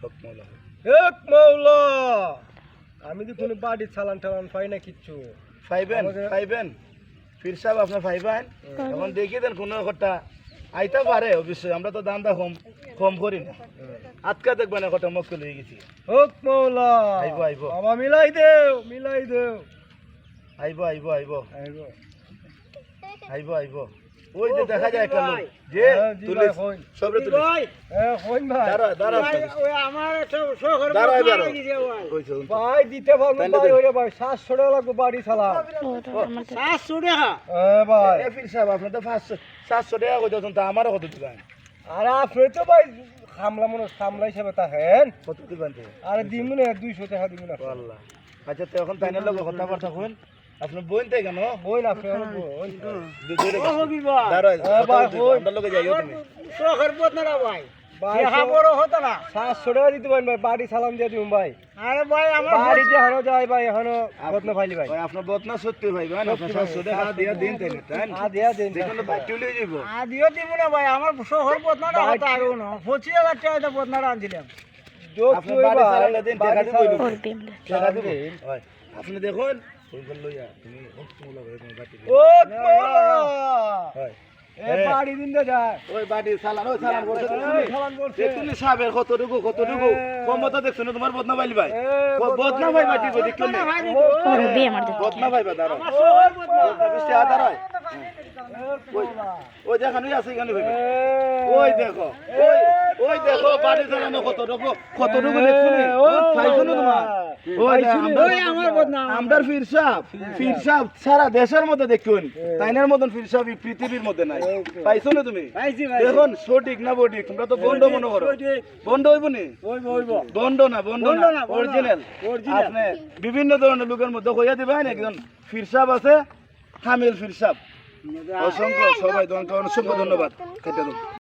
হক মাওলা এক মাওলা আমি তো কোনো বাড়ি চালান টালান পাই না কিচ্ছু ফাইবেন ফির সাহেব আপনার ফাইবেন এখন দেখিয়ে দেন কোনো একটা আইতা পারে অবশ্যই আমরা তো দাম কম করি না আজকা দেখবেন একটা মুশকিল হয়ে গেছি হক মাওলা আইব বাবা মিলাই দেও আইব আইব ওই যে দেখা যায় একটা লোক যে তুলে সবরে তুলে কইন ভাই দাঁড়া ওই আমার একটা শহর দাঁড়া এবার ভাই দিতে পারবো ভাই ওরে ভাই 700 টাকা লাগবে বাড়ি চালা 700 টাকা ভাই এ ফির সাহেব আপনি তো 700 টাকা কই দিতেন তা আমারও কত দিবেন আরে আপনি তো ভাই সামলা হিসাবে থাকেন কত দিবেন তো আরে দিমু না 200 টাকা দিমু না আল্লাহ আচ্ছা তো এখন তাইনের লগে কথাবার্তা কইন আপনি বইন তাই কেন বই না আপনি বই দাঁড়া ভাই আমরা লগে যাইও তুমি শহর বদনা ভাই ভাই দেখা বড় হতো না 700 টাকা দিতে পারেন ভাই বাড়ি সালাম দিয়ে দিম ভাই আরে ভাই আমার বাড়ি যে হানো যায় ভাই এখনো বদনা ফাইলি ভাই ভাই আপনার বদনা সত্যি ভাই ভাই আপনার 700 টাকা দিয়া দিন তাই না দিয়া দেন দেখুন ভাই তুলে যাইব আদিও দিব না ভাই আমার শহর বদনাটা হতো আর না 25000 টাকা তো বদনাটা আনছিলাম আপনি বাড়ি চালালে দিন টাকা দিব টাকা দিব ভাই আপনি দেখুন ওই বল লইয়া তুমি হক মোলা ভাই তুমি বাটি ও মাওলা হয় এ বাড়ি দিন দে যায় ওই বাটি চালান বলছে চালান বলছে তুমি সাবের কতটুকু ক্ষমতা দেখছো না তোমার বদনা ভাই ভাই বদনা ভাই বাটি কই দেখছো না বদনা ভাই দাঁড়া শহর বদনা বৃষ্টি আদার হয় ওই দেখানো আছে কেন ভাই ওই দেখো বাড়ি চালানো কতটুকু দেখছো না পাইছো না তোমার ওই আমার বদনা আমদার ফির সাহেব সারা দেশের মধ্যে দেখুন তাইনের মতন ফির সাহেব পৃথিবীর মধ্যে নাই পাইছো না তুমি পাইছি ভাই দেখুন সঠিক না বডিক তোমরা তো বন্ধ মনে করো বন্ধ হইব নি বন্ধ না অরিজিনাল আপনি বিভিন্ন ধরনের লোকের মধ্যে কইয়া দিবেন একজন ফির সাহেব আছে হামিল ফির সাহেব অসংখ্য সবাই অসংখ্য ধন্যবাদ কেটে দেব